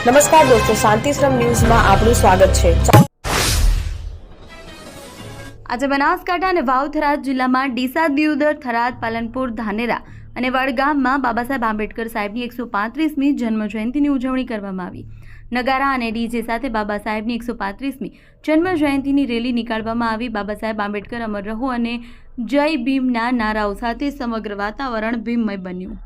નમસ્કાર દોસ્તો, શાંતિશ્રમ ન્યૂઝમાં આપનું સ્વાગત છે। આજે બનાસકાંઠા અને વાવ-થરાદ જિલ્લામાં ડીસા, દિયોદર, થરાદ, પાલનપુર, ધાનેરા અને વડગામમાં બાબા સાહેબ આંબેડકર સાહેબની 135મી જન્મ જયંતિની ઉજવણી કરવામાં આવી। નગારા અને ડીજે સાથે બાબા સાહેબની 135મી જન્મ જયંતિની રેલી નીકાળવામાં આવી। બાબા સાહેબ આંબેડકર અમર રહો અને જય ભીમના નારાઓ સાથે સમગ્ર વાતાવરણ ભીમમય બન્યું।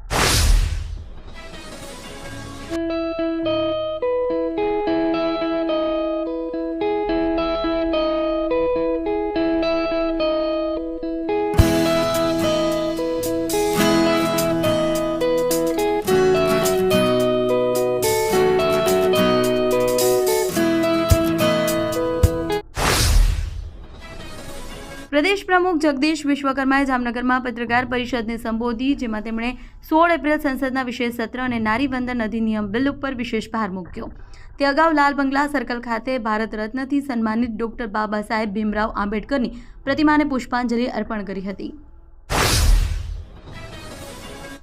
પ્રદેશ પ્રમુખ જગદીશ વિશ્વકર્માએ જામનગરમાં પત્રકાર પરિષદને સંબોધી, જેમાં તેમણે 16 એપ્રિલ સંસદના વિશેષ સત્ર અને નારી વંદન અધિનિયમ બિલ ઉપર વિશેષ ભાર મૂક્યો। તે અગાઉ લાલ બંગલા સર્કલ ખાતે ભારત રત્નથી સન્માનિત ડોક્ટર બાબા સાહેબ ભીમરાવ આંબેડકરની પ્રતિમાને પુષ્પાંજલિ અર્પણ કરી હતી।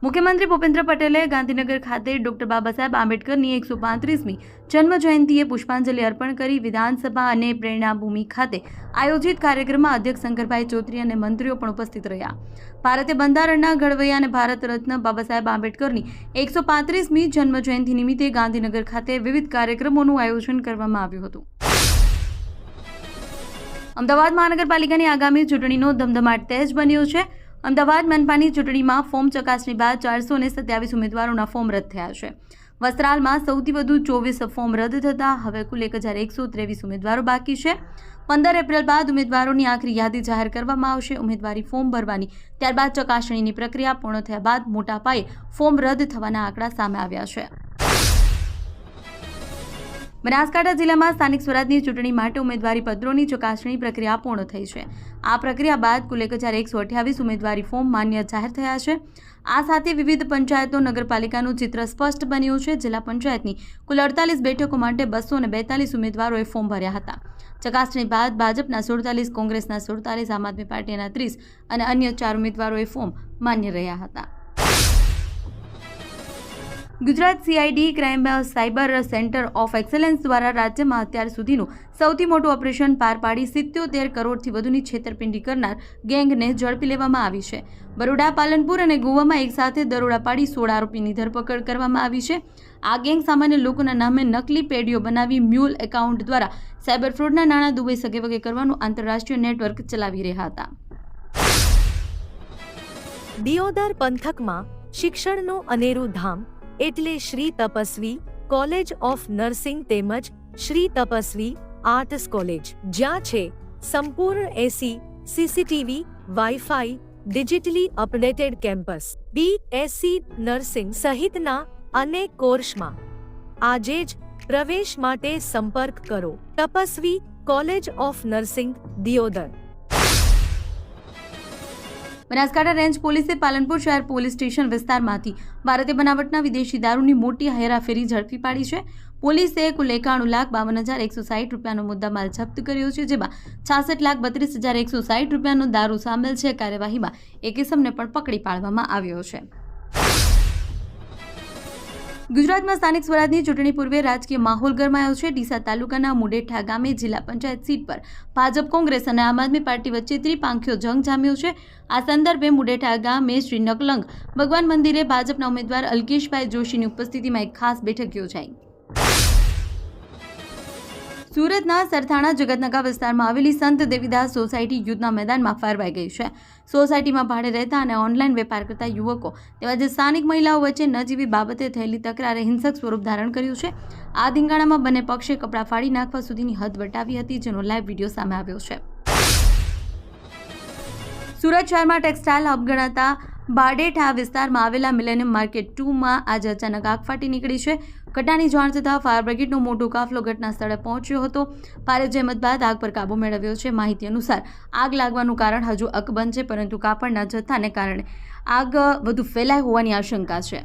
મુખ્યમંત્રી ભૂપેન્દ્ર પટેલે ગાંધીનગર ખાતે ડોક્ટર બાબા સાહેબ આંબેડકરની 135મી જન્મ જયંતિએ પુષ્પાંજલિ અર્પણ કરી। વિધાનસભા અને પ્રેરણાભૂમિ ખાતે આયોજિત કાર્યક્રમમાં અધ્યક્ષ શંકરભાઈ ચૌધરી અને મંત્રીઓ પણ ઉપસ્થિત રહ્યા। ભારતીય બંધારણના ઘડવૈયા અને ભારત રત્ન બાબા સાહેબ આંબેડકરની 135મી જન્મ જયંતિ નિમિત્તે ગાંધીનગર ખાતે વિવિધ કાર્યક્રમોનું આયોજન કરવામાં આવ્યું હતું। અમદાવાદ મહાનગરપાલિકાની આગામી ચૂંટણીનો ધમધમાટ તેજ બન્યો છે। અમદાવાદ મનપાની ચૂંટણીમાં ફોર્મ ચકાસણી બાદ 427 ઉમેદવારોના ફોર્મ રદ થયા છે। વસ્ત્રાલમાં સૌથી વધુ 24 ફોર્મ રદ થતાં હવે કુલ 1123 ઉમેદવારો બાકી છે। 15 એપ્રિલ બાદ ઉમેદવારોની આખરી યાદી જાહેર કરવામાં આવશે। ઉમેદવારી ફોર્મ ભરવાની ત્યારબાદ ચકાસણીની પ્રક્રિયા પૂર્ણ થયા બાદ મોટા પાયે ફોર્મ રદ થવાના આંકડા સામે આવ્યા છે। બનાસકાંઠા જિલ્લામાં સ્થાનિક સ્વરાજની ચૂંટણી માટે ઉમેદવારી પત્રોની ચકાસણી પ્રક્રિયા પૂર્ણ થઈ છે। આ પ્રક્રિયા બાદ કુલ 1128 ઉમેદવારી ફોર્મ માન્ય જાહેર થયા છે। આ સાથે વિવિધ પંચાયતો નગરપાલિકાનું ચિત્ર સ્પષ્ટ બન્યું છે। જિલ્લા પંચાયતની કુલ 48 બેઠકો માટે 242 ઉમેદવારોએ ફોર્મ ભર્યા હતા। ચકાસણી બાદ ભાજપના 47, કોંગ્રેસના 47, આમ આદમી પાર્ટીના 30 અને અન્ય 4 ઉમેદવારોએ ફોર્મ માન્ય રહ્યા હતા। Gujarat CID crime cyber centre of excellence દ્વારા રાજ્યમાં અત્યાર સુધીનું સૌથી મોટું ઓપરેશન પાર પાડી 77 કરોડથી વધુની છેતરપિંડી કરનાર ગેંગને ઝડપી લેવામાં આવી છે। બરોડા, પાલનપુર અને ગોવામાં એકસાથે દરોડા પાડી 16 આરોપીની ધરપકડ કરવામાં આવી છે। આ ગેંગ સામાન્ય લોકોના નામે નકલી પેઢીઓ બનાવી મ્યુલ એકાઉન્ટ દ્વારા સાયબર ફ્રોડના નાણાં દુબઈ સગેવગે કરવાનું આંતરરાષ્ટ્રીય નેટવર્ક ચલાવી રહ્યા હતા। દિયોદર પંથકમાં શિક્ષણનું અનેરું ધામ એટલે Shri Tapasvi college of nursing તેમજ શ્રી તપસ્વી આર્ટ્સ કોલેજ, જ્યાં છે સંપૂર્ણ AC, CCTV, WiFi, digitally updated campus, BSc nursing સહિતના અનેક કોર્સમાં આજે જ પ્રવેશ માટે સંપર્ક કરો। Tapasvi college of nursing, Deodar. Banaskantha range પોલીસે પાલનપુર શહેર પોલીસ સ્ટેશન વિસ્તારમાંથી ભારતીય બનાવટના વિદેશી દારૂની મોટી હેરાફેરી ઝડપી પાડી છે। પોલીસે કુલ 91,52,160 રૂપિયાનો મુદ્દામાલ જપ્ત કર્યો છે, જેમાં 66,32,160 રૂપિયાનો દારૂ સામેલ છે। કાર્યવાહીમાં એક ઇસમને પણ પકડી પાડવામાં આવ્યો છે। ગુજરાતમાં સ્થાનિક સ્વરાજની ચૂંટણી પૂર્વે રાજકીય માહોલ ગરમાયો છે। ડીસા તાલુકાના મુડેઠા ગામે જિલ્લા પંચાયત સીટ પર ભાજપ, કોંગ્રેસ અને આમ આદમી પાર્ટી વચ્ચે ત્રિપાંખીયો જંગ જામ્યો છે। આ સંદર્ભે મુડેઠા ગામે શ્રી નકલંગ ભગવાન મંદિરે ભાજપના ઉમેદવાર અલ્કેશભાઈ જોશીની ઉપસ્થિતિમાં એક ખાસ બેઠક યોજાઈ। સુરતના સરથાણા જગતનગર વિસ્તારમાં આવેલી સંત દેવીદાસ સોસાયટી યુદ્ધના મેદાનમાં ફેરવાઈ ગઈ છે। સોસાયટીમાં ભાડે રહેતા અને ઓનલાઈન વેપાર કરતા યુવકો તેમજ સ્થાનિક મહિલાઓ વચ્ચે નજીવી બાબતે થયેલી તકરારે હિંસક સ્વરૂપ ધારણ કર્યું છે। આ ધીંગાણામાં બંને પક્ષે કપડાં ફાડી નાખવા સુધીની હદ વટાવી હતી, જેનો લાઈવ વિડીયો સામે આવ્યો છે। સુરત શહેરમાં ટેક્સટાઇલ હબ ગણાતા બાડેઠા વિસ્તારમાં આવેલા મિલેનિયમ માર્કેટ 2માં આજે અચાનક આગ ફાટી નીકળી છે। ઘટનાની જાણ થતાં ફાયર બ્રિગેડનો મોટો કાફલો ઘટના સ્થળે પહોંચ્યો હતો। ભારે જહેમત બાદ આગ પર કાબૂ મેળવ્યો છે। માહિતી અનુસાર આગ લાગવાનું કારણ હજુ અકબંધ છે, પરંતુ કાપડના જથ્થાને કારણે આગ વધુ ફેલાય હોવાની આશંકા છે।